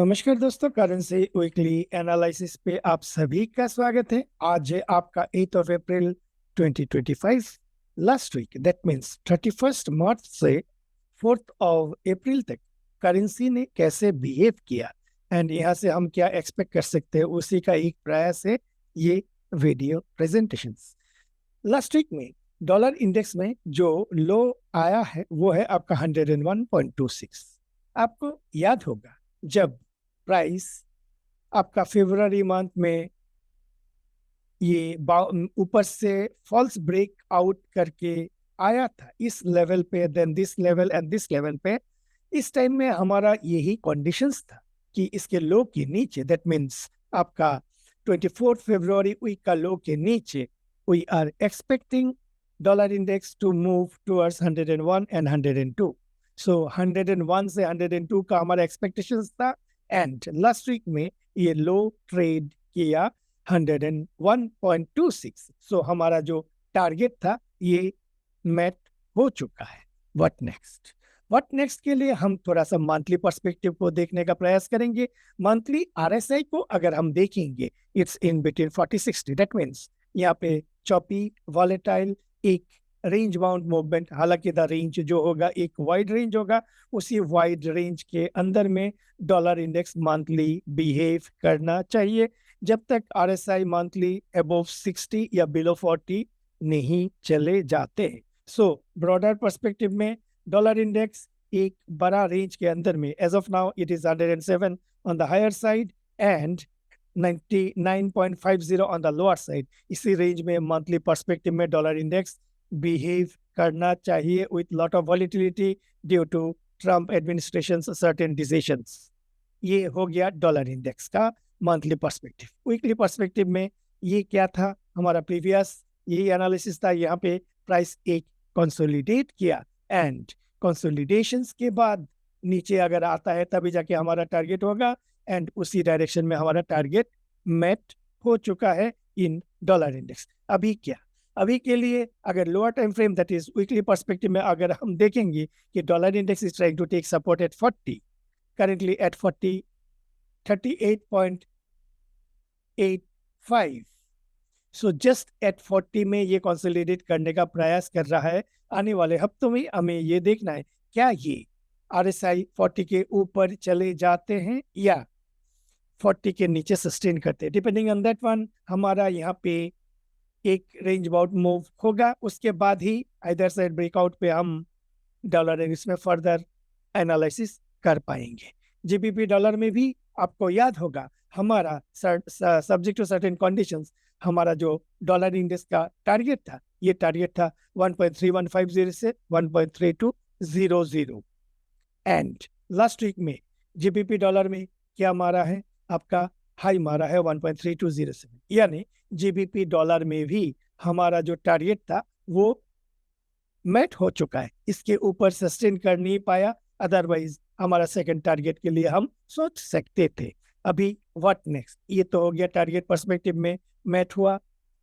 नमस्कार दोस्तों, currency weekly analysis पे आप सभी का स्वागत है। आज है आपका 8 of April 2025। Last week that means 31 March से 4 ऑफ अप्रैल तक करेंसी ने कैसे बिहेव किया एंड यहाँ से हम क्या एक्सपेक्ट कर सकते हैं, उसी का एक प्रयास है ये वीडियो प्रेजेंटेशन। लास्ट वीक में डॉलर इंडेक्स में जो लो आया है वो है आपका 101.26। आपको याद होगा जब प्राइस आपका फरवरी मंथ में ये ऊपर से फॉल्स ब्रेक आउट करके आया था इस लेवल पे, then this level and this level पे, इस टाइम में हमारा यही कंडीशंस था कि इसके लो के नीचे, दैट मीन्स आपका 24 फरवरी वीक का लो के नीचे we are expecting dollar index to move towards 101 and 102। So 101 से 102 का हमारा एक्सपेक्टेशंस था एंड लास्ट वीक में ये लो ट्रेड किया 101.26। सो हमारा जो टारगेट था ये मेट हो चुका है। व्हाट नेक्स्ट के लिए हम थोड़ा सा मंथली पर्सपेक्टिव को देखने का प्रयास करेंगे। मंथली आरएसआई को अगर हम देखेंगे it's in between 40-60, that means यहाँ पे चॉपी वॉलेटाइल एक रेंज बाउंड मूवमेंट, हालांकि द रेंज जो होगा एक वाइड रेंज होगा, उसी वाइड रेंज के अंदर में डॉलर इंडेक्स मंथली बिहेव करना चाहिए जब तक आरएसआई मंथली अबव 60 या बिलो 40 नहीं चले जाते। सो ब्रॉडर पर्सपेक्टिव में डॉलर इंडेक्स एक बड़ा रेंज के अंदर में, as of now it is 107 on the higher side and 99.50 on the lower side. इसी रेंज में मंथली पर्सपेक्टिव में डॉलर इंडेक्स बिहेव करना चाहिए with lot of volatility due to Trump administration certain decisions. ये हो गया डॉलर इंडेक्स का monthly perspective. Weekly perspective में ये क्या था, हमारा प्रीवियस यही एनालिसिस था। यहाँ पे प्राइस एक कंसोलिडेट किया एंड कंसोलिडेशंस के बाद नीचे अगर आता है तभी जाके हमारा टारगेट होगा एंड उसी डायरेक्शन में हमारा टारगेट मेट हो चुका है इन डॉलर इंडेक्स। अभी क्या, अभी के लिए अगर lower time frame that is weekly perspective में अगर हम देखेंगे कि dollar index is trying to take support at 40, currently at 38.85। So just at 40 में ये कंसोलिडेट करने का प्रयास कर रहा है। आने वाले हफ्तों में हमें ये देखना है क्या ये आरएसआई 40 के ऊपर चले जाते हैं या 40 के नीचे सस्टेन करते हैं। डिपेंडिंग ऑन दैट वन हमारा यहाँ पे एक रेंज बाउंड मूव होगा, उसके बाद ही इधर साइड ब्रेकआउट पे हम डॉलर इंडेक्स में फर्दर एनालिसिस कर पाएंगे। जीबीपी डॉलर में भी आपको याद होगा हमारा सब्जेक्ट टू सर्टेन कंडीशंस हमारा जो डॉलर इंडेक्स का टारगेट था, ये टारगेट था 1.3150 से 1.3200 एंड लास्ट वीक में जीबीपी डॉलर में क्या मारा है, आपका हाई मारा है 1.3207। यानी जीबीपी डॉलर में भी हमारा जो टारगेट था वो मेट हो चुका है, इसके ऊपर सस्टेन कर नहीं पाया, अदरवाइज हमारा सेकंड टारगेट के लिए हम सोच सकते थे। अभी व्हाट नेक्स्ट, ये तो हो गया टारगेट पर्सपेक्टिव में मेट हुआ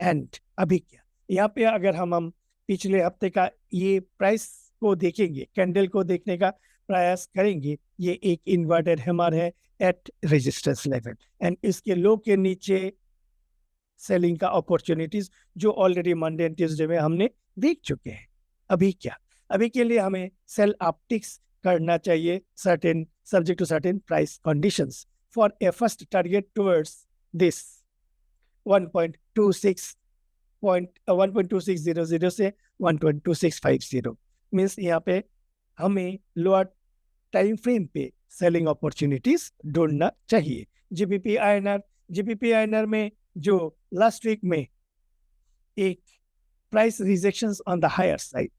एंड अभी क्या, यहाँ पे अगर हम पिछले हफ्ते का ये प्राइस को देखेंगे, कैंडल को देखने का प्रयास करेंगे, ये एक इन्वर्टेड हैमर है एट रेजिस्टेंस लेवल एंड इसके लो के नीचे सेलिंग का अपॉर्चुनिटीज जो ऑलरेडी मंडे एंड ट्यूसडे में हमने देख चुके हैं। अभी क्या, अभी के लिए हमें सेल ऑप्टिक्स करना चाहिए certain subject to certain price conditions for a first target towards this 1.2600 से 1.2650 मीन्स यहाँ पे हमें लोअर टाइम फ्रेम पे सेलिंग अपॉर्चुनिटीज ढूंढना चाहिए। जीबीपी आईएनआर में जो लास्ट वीक में एक price rejections on the higher side,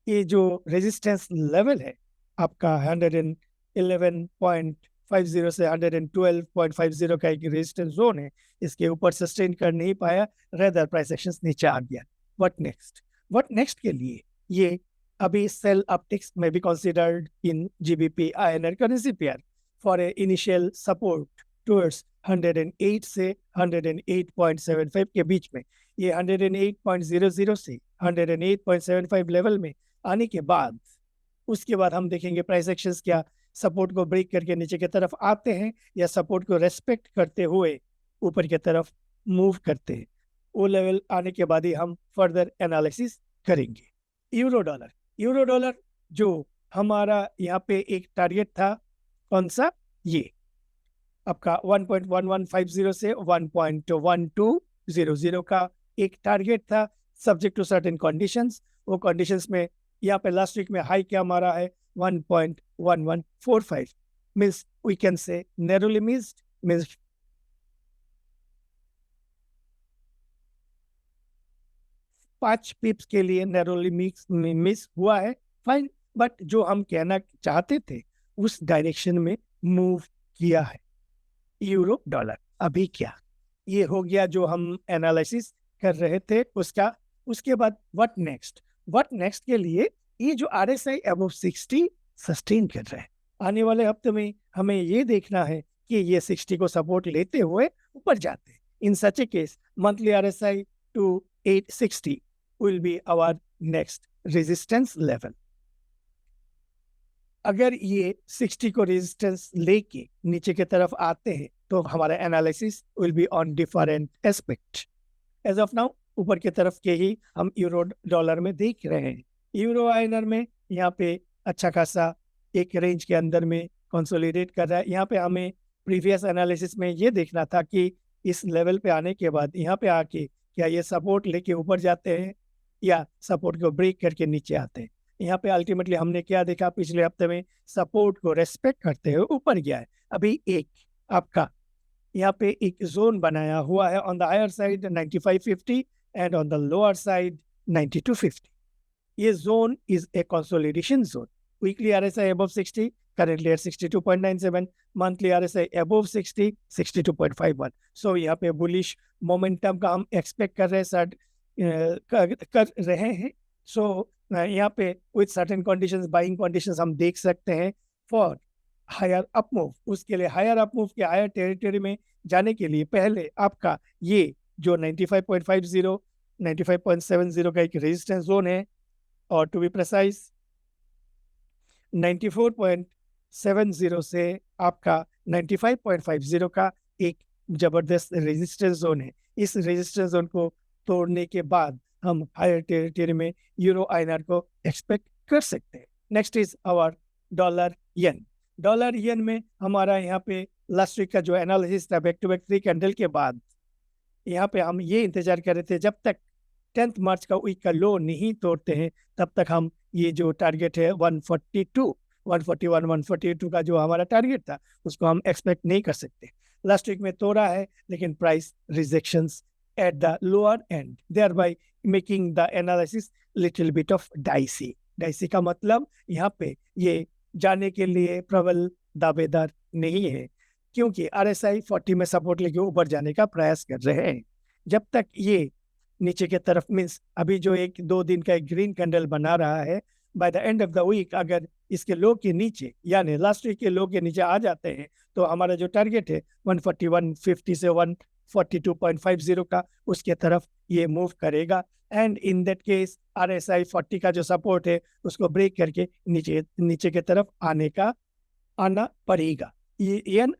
ये जो रेजिस्टेंस लेवल है आपका 111.50 से 112.50 का एक रेजिस्टेंस जोन है, इसके ऊपर सस्टेन कर नहीं पाया, रेदर प्राइस एक्शंस नीचे आ गया। व्हाट नेक्स्ट के लिए ये अभी सेल ऑप्टिक्स में भी considered in GBP INR currency pair for a initial support towards 108 से 108.75 के बीच में। ये 108.00 से 108.75 लेवल में आने के बाद उसके बाद हम देखेंगे प्राइस एक्शंस क्या सपोर्ट को ब्रेक करके नीचे की तरफ आते हैं या सपोर्ट को रेस्पेक्ट करते हुए ऊपर की तरफ मूव करते हैं। वो लेवल आने के बाद ही हम फर्दर एनालिसिस करेंगे। यूरो डॉलर जो हमारा यहाँ पे एक टारगेट था, कौन सा, ये आपका 1.1150 से 1.1200 का एक टारगेट था, सब्जेक्ट टू सर्टेन कंडीशंस। वो कंडीशंस में यहाँ पे लास्ट वीक में हाई क्या हमारा है 1.1145, means we can say narrowly missed, means 5 pips के लिए नैरोली मिस हुआ है, फाइन, बट जो हम कहना चाहते थे उस डायरेक्शन में मूव किया है यूरो डॉलर। अभी क्या, ये हो गया जो हम एनालिसिस कर रहे थे उसका। उसके बाद व्हाट नेक्स्ट के लिए ये जो RSI अबव 60 सस्टेन कर रहे हैं, आने वाले हफ्ते में हमें ये देखना है कि ये 60 को सपोर्ट लेते हुए ऊपर जाते हैं। इन सच ए case monthly RSI to 860 will be our next resistance level। अगर ये 60 को रेजिस्टेंस लेके नीचे की तरफ आते हैं तो हमारा analysis will be on different aspect. As of now ऊपर की तरफ के ही हम यूरो डॉलर में देख रहे हैं। यूरो आईएनआर में यहाँ पे अच्छा खासा एक रेंज के अंदर में कंसोलिडेट कर रहा है। यहाँ पे हमें प्रीवियस एनालिसिस में ये देखना था कि इस लेवल पे आने के बाद यहाँ पे आके क्या ये सपोर्ट लेके ऊपर जाते हैं या सपोर्ट को ब्रेक करके नीचे आते हैं। यहाँ पे अल्टीमेटली हमने क्या देखा, पिछले हफ्ते में सपोर्ट को रेस्पेक्ट करते हुए ऊपर गया है। अभी एक आपका यहाँ पे एक जोन बनाया हुआ है, on the higher side 9550 and on the lower side 9250। ये zone is a consolidation zone. Weekly RSI above 60, currently at 62.97, monthly RSI above 60, 62.51। सो यहाँ पे बुलिश मोमेंटम का हम एक्सपेक्ट कर रहे हैं। सो यहाँ पे with certain conditions, buying conditions हम देख सकते हैं फॉर हायर अप मूव। उसके लिए हायर अप मूव के हायर टेरिटरी में जाने के लिए पहले आपका ये जो 95.50, 95.70 का एक रेजिस्टेंस जोन है, और टू बी प्रिसाइज 94.70 से आपका 95.50 का एक जबरदस्त रेजिस्टेंस जोन है। इस रेजिस्टेंस जोन को तोड़ने के बाद हम हायर टेरिटरी में यूरो आईएनआर को एक्सपेक्ट कर सकते हैं। Next is our dollar yen में हमारा यहाँ पे लास्ट वीक का जो एनालिसिस था बैक टू बैक 3 कैंडल के बाद, यहाँ पे हम ये इंतजार कर रहे थे जब तक 10 मार्च का वीक का लो नहीं तोड़ते हैं तब तक हम ये जो टारगेट है 141, 142 का जो हमारा टारगेट था उसको हम एक्सपेक्ट नहीं कर सकते। लास्ट वीक में तोड़ा है लेकिन price rejections at the lower and, thereby making the analysis little bit of dicey का मतलब यहाँ पे ये जाने के लिए प्रबल दावेदार नहीं है, क्योंकि RSI 40 में सपोर्ट लेके ऊपर जाने का प्रयास कर रहे हैं। जब तक ये नीचे की तरफ, मीन्स अभी जो 1-2 दिन का एक ग्रीन कैंडल बना रहा है, by the end of the week अगर इसके लो के नीचे यानी लास्ट वीक के लो के नीचे आ जाते हैं तो हमारा जो टारगेट है 141.50 से 142.50 का, उसके तरफ ये मूव करेगा। And in that case RSI 40 का जो सपोर्ट है उसको ब्रेक करके नीचे की तरफ आना पड़ेगा। ये येन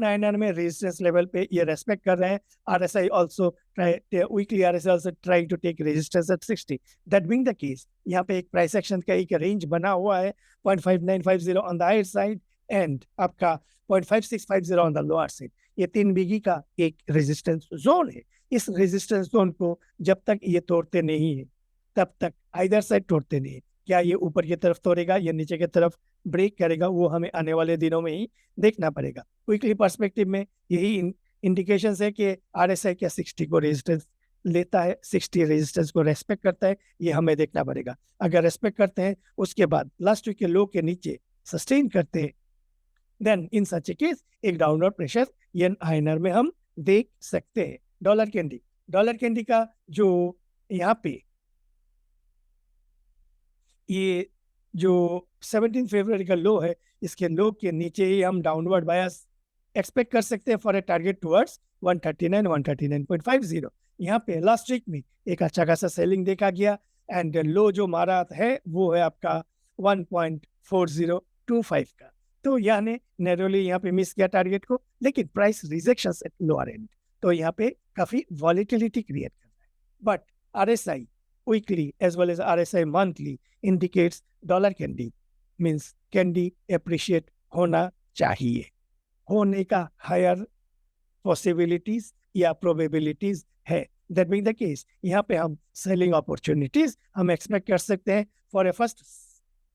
आईएनआर में रेजिस्टेंस लेवल पे ये रेस्पेक्ट कर रहे हैं। RSI also weekly RSI also trying to take resistance at 60। That being the case, यहाँ पे एक प्राइस एक्शन का एक रेंज बना हुआ है 0.5950 on the higher side and आपका 0.5650 on the lower side। ये 3 बिगी का एक रेजिस्टेंस जोन है। इस रेजिस्टेंस जोन को जब तक ये तोड़ते नहीं है तब तक आइदर साइड तोड़ते नहीं है। क्या ये ऊपर की तरफ तोड़ेगा या नीचे की तरफ ब्रेक करेगा, वो हमें आने वाले दिनों में ही देखना पड़ेगा। वीकली पर्सपेक्टिव में यही इंडिकेशन है कि RSI क्या 60 को रेजिस्टेंस लेता है, 60 रेजिस्टेंस को रेस्पेक्ट करता है, ये हमें देखना पड़ेगा। अगर रेस्पेक्ट करते हैं उसके बाद लास्ट वीक के लो के नीचे सस्टेन करते हैं, then in such A case एक डाउनवर्ड प्रेशर येन आईएनआर में हम देख सकते हैं। डॉलर कैंडी का जो यहाँ पे ये जो 17 फरवरी का लो है, इसके लो के नीचे ही हम डाउनवर्ड बायस एक्सपेक्ट कर सकते हैं फॉर ए टारगेट टुवर्ड्स 139, 139.50। यहाँ पे लास्ट वीक में एक अच्छा खासा सेलिंग देखा गया एंड लो जो मारा है वो है आपका 1.4025 का। तो यानी नैरोली यहाँ पे मिस किया टारगेट को, लेकिन price rejection at lower end, तो यहाँ पे काफी वॉलिटिलिटी क्रिएट कर रहा है. But RSI weekly as well as RSI monthly indicates dollar candy means candy appreciate होना चाहिए, होने का हायर पॉसिबिलिटीज या प्रोबेबिलिटीज है. दैट बीइंग द केस यहाँ पे हम सेलिंग अपॉर्चुनिटीज हम एक्सपेक्ट कर सकते हैं for a first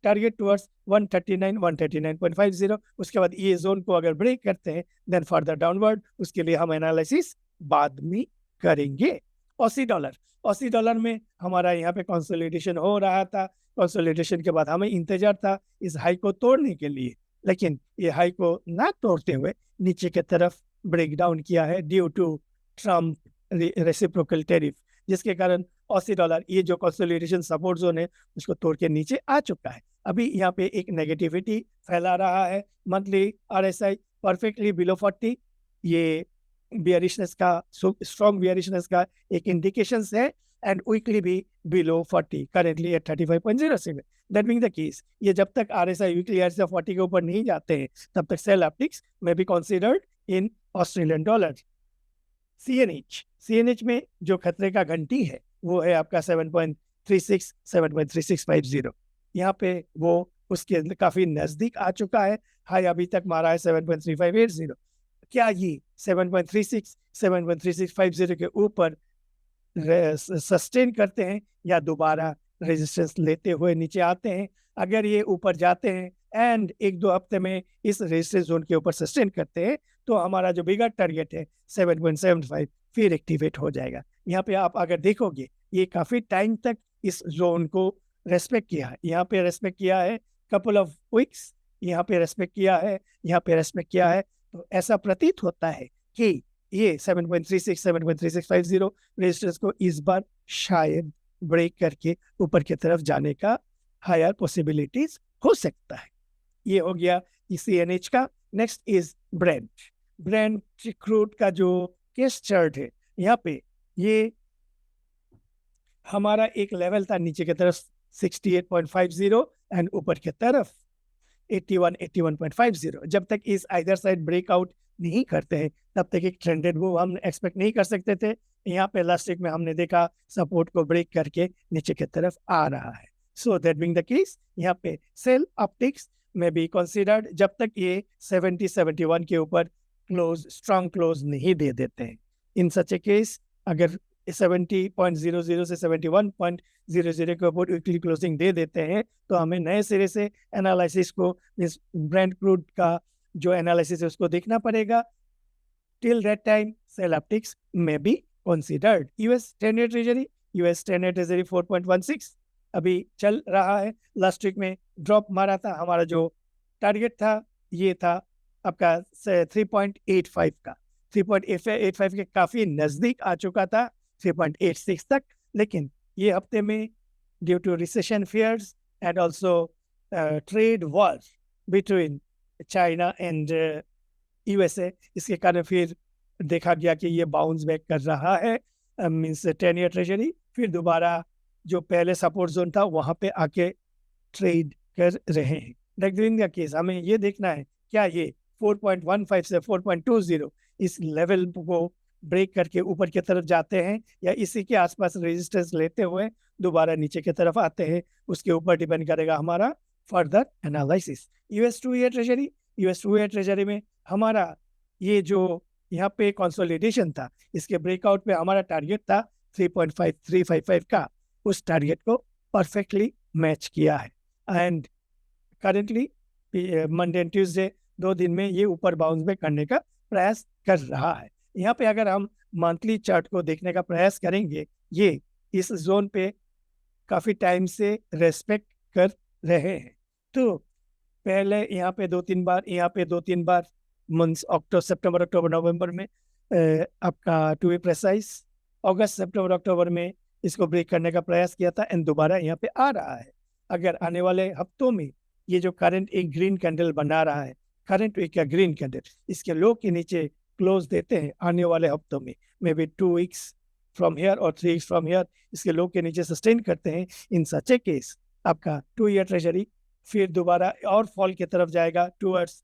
target towards 139 139.50. उसके बाद ये जोन को अगर ब्रेक करते हैं देन फर्दर डाउनवर्ड, उसके लिए हम एनालिसिस बाद में करेंगे. ऑसी डॉलर में हमारा यहाँ पे कंसोलिडेशन हो रहा था. कंसोलिडेशन के बाद हमें इंतजार था इस हाई को तोड़ने के लिए, लेकिन ये हाई को ना तोड़ते हुए नीचे की तरफ ब्रेक डाउन किया है due to Trump reciprocal tariff, जिसके कारण ऑसी डॉलर ये जो कंसोलिडेशन सपोर्ट जोन है उसको तोड़ के नीचे आ चुका है. अभी यहाँ पे एक नेगेटिविटी फैला रहा है. मंथली आरएसआई परफेक्टली बिलो 40, ये बियरिशनेस का स्ट्रॉन्ग बियरिशनेस का एक इंडिकेशन है. एंड वीकली भी below 40 currently eight 35.07. That being the case ये जब तक आरएसआई वीकली आरएसआई 40 के ऊपर नहीं जाते हैं तब तक सेल ऑप्टिक्स में be considered in Australian dollar. CNH में जो खतरे का घंटी है वो है आपका 7.36 7.3650. यहाँ पे वो उसके काफी नजदीक आ चुका है. हाई अभी तक मारा है 7.3580. क्या ये 7.36 7.3650 के ऊपर सस्टेन करते हैं या दोबारा रेजिस्टेंस लेते हुए नीचे आते हैं? अगर ये ऊपर जाते हैं एंड एक दो हफ्ते में इस रेजिस्टेंस जोन के ऊपर सस्टेन करते हैं तो हमारा जो बिगर टारगेट है 7.75 फिर एक्टिवेट हो जाएगा. यहाँ पे आप अगर देखोगे ये काफी टाइम तक इस जोन को रेस्पेक्ट किया है. यहाँ पे रेस्पेक्ट किया है कपल ऑफ वीक्स, यहाँ पे रेस्पेक्ट किया है, यहाँ पे रेस्पेक्ट किया है. तो ऐसा प्रतीत होता है कि ये 7.36 7.3650 रेजिस्टेंस को इस बार शायद ब्रेक करके ऊपर की तरफ जाने का हायर पॉसिबिलिटीज हो सकता है. ये हो गया सीएनएच का. नेक्स्ट इज ब्रेंट क्रूड का जो केस चार्ट है, यहाँ पे ये हमारा एक लेवल था नीचे की तरफ 68.50 एंड ऊपर की तरफ 81.50. जब तक इस आइदर साइड ब्रेकआउट नहीं करते हैं तब तक एक ट्रेंडेड मूव हम एक्सपेक्ट नहीं कर सकते थे. यहाँ पे लास्ट वीक में हमने देखा सपोर्ट को ब्रेक करके नीचे की तरफ आ रहा है. So that being the case यहाँ पे सेल ऑप्टिक्स में भी कंसीडर्ड जब तक ये 70-71 के ऊपर स्ट्रॉन्ग क्लोज नहीं दे देते हैं. इन सच ए केस अगर 70.00 से 71.00 के ऊपर वीकली क्लोजिंग दे देते हैं तो हमें नए सिरे से एनालिसिस को इस ब्रेंट क्रूड का जो एनालिसिस है उसको देखना पड़ेगा. Till that time sell optics में be considered. US 10-year treasury 4.16 अभी चल रहा है. लास्ट वीक में ड्रॉप मारा था. हमारा जो टारगेट था ये था आपका 3.85 का. 3.85 के काफी नजदीक आ चुका था 3.86 तक, लेकिन ये हफ्ते में due to recession fears and also trade war between China and USA, इसके कारण फिर देखा गया कि ये बाउंस बैक कर रहा है. मीन्स 10-year ट्रेजरी फिर दोबारा जो पहले सपोर्ट जोन था वहां पे आके ट्रेड कर रहे हैं. ड्यूरिंग द केस हमें ये देखना है क्या ये 4.15 से 4.20 इस लेवल को ब्रेक करके ऊपर की तरफ जाते हैं या इसी के आसपास रेजिस्टेंस लेते हुए दोबारा नीचे की तरफ आते हैं. उसके ऊपर डिपेंड करेगा हमारा further analysis. US 2-year treasury में हमारा ये जो यहाँ पे कंसोलिडेशन था इसके ब्रेकआउट पे हमारा टारगेट था 3.5355 का. उस टारगेट को परफेक्टली मैच किया है and currently Monday and Tuesday 2 दिन में ये ऊपर बाउंस बैक करने का प्रयास कर रहा है. यहाँ पे अगर हम मंथली चार्ट को देखने का प्रयास करेंगे ये इस जोन पे काफी टाइम से रेस्पेक्ट कर रहे हैं. तो पहले यहाँ पे 2-3 बार, यहाँ पे 2-3 बार मंथ्स सितंबर अक्टूबर नवंबर में आपका टू बी प्रेसाइज अगस्त सितंबर अक्टूबर में इसको ब्रेक करने का प्रयास किया था एंड दोबारा यहाँ पे आ रहा है. अगर आने वाले हफ्तों में ये जो करंट एक ग्रीन कैंडल बना रहा है, करंट वीक का ग्रीन कैंडल, इसके लो के नीचे क्लोज देते हैं आने वाले हफ्तों में, may be 2 weeks from here और 3 weeks फ्रॉम हियर, इसके लो के नीचे सस्टेन करते हैं, इन सच ए केस आपका 2-year ट्रेजरी फिर दोबारा और फॉल की तरफ जाएगा टूवर्ड्स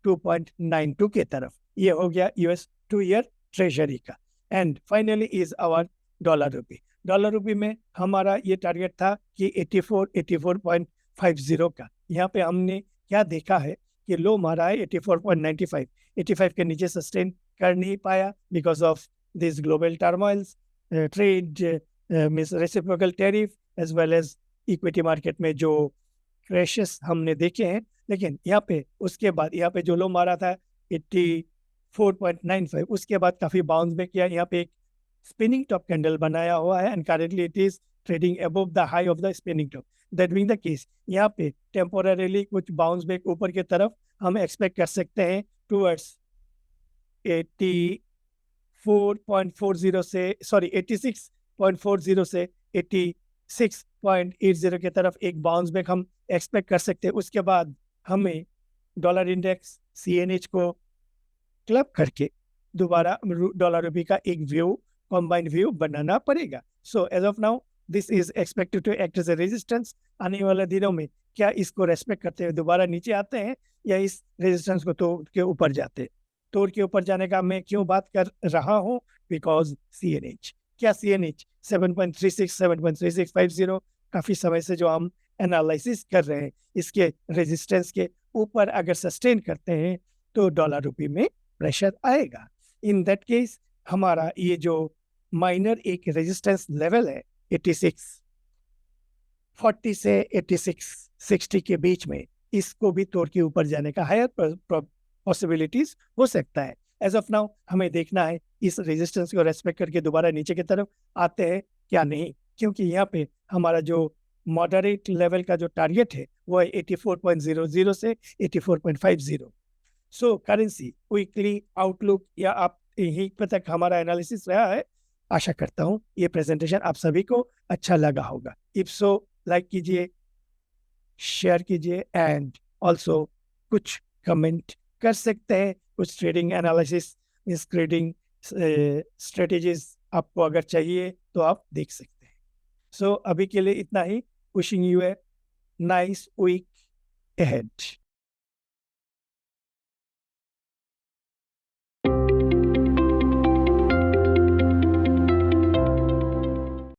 2.92 के तरफ। ये हो गया यूएस 2 ईयर ट्रेजरी का। And finally is our dollar rupee. Dollar rupee में हमारा ये टारगेट था कि 84.50 का। यहाँ पे हमने क्या देखा है कि लो मारा है 84.95। 85 के नीचे सस्टेन कर नहीं पाया because of this global turmoils, trade means reciprocal tariff as well as equity market में जो क्रैशेस हमने देखे हैं। लेकिन यहाँ पे उसके बाद यहाँ पे जो लो मारा था 84.95, उसके बाद काफी बाउंस बैक किया। यहाँ पे एक स्पिनिंग टॉप कैंडल बनाया हुआ है and currently it is trading above the high of the spinning top. That being the case, यहाँ पे टेम्पोररीली कुछ बाउंस बैक ऊपर की तरफ हम एक्सपेक्ट कर सकते हैं टूवर्ड्स 84.40 से, सॉरी 86.40 से 86.80 के तरफ एक बाउंस बैक हम एक्सपेक्ट कर सकते हैं। उसके बाद हमें डॉलर इंडेक्स CNH को क्लब करके दोबारा डॉलर रुपी का एक व्यू, कॉम्बाइंड व्यू बनाना पड़ेगा। So as of now this is expected to act as a resistance. आने वाले दिनों में क्या इसको रेस्पेक्ट करते हुए दोबारा नीचे आते हैं या इस रेजिस्टेंस को तोड़ के ऊपर जाते हैं। तोड़ के ऊपर जाने का मैं क्यों बात कर रहा हूँ, बिकॉज CNH, क्या CNH 7.36 7.3650 काफी समय से जो हम एनालिसिस कर रहे हैं, इसके रेजिस्टेंस के ऊपर अगर सस्टेन करते हैं तो डॉलर रुपी में प्रेशर आएगा। इन दैट केस हमारा ये जो माइनर एक रेजिस्टेंस लेवल है 86.40 से 86.60 के बीच में, इसको भी तोड़ के ऊपर जाने का हायर पॉसिबिलिटीज हो सकता है। एज ऑफ नाउ हमें देखना है इस रेजिस्टेंस को रेस्पेक्ट करके दोबारा नीचे की तरफ आते हैं क्या नहीं, क्योंकि यहाँ पे हमारा जो मॉडरेट लेवल का जो टारगेट है वो है 84.00 से 84.50। सो करेंसी वीकली आउटलुक या आप यहीं पे तक हमारा एनालिसिस रहा है। आशा करता हूँ ये प्रेजेंटेशन आप सभी को अच्छा लगा होगा। इफ सो लाइक कीजिए, शेयर कीजिए एंड ऑल्सो कुछ कमेंट कर सकते हैं। कुछ ट्रेडिंग एनालिसिस, इस ट्रेडिंग स्ट्रेटेजीज आपको अगर चाहिए तो आप देख सकते हैं। सो अभी के लिए इतना ही। Wishing you a nice week ahead.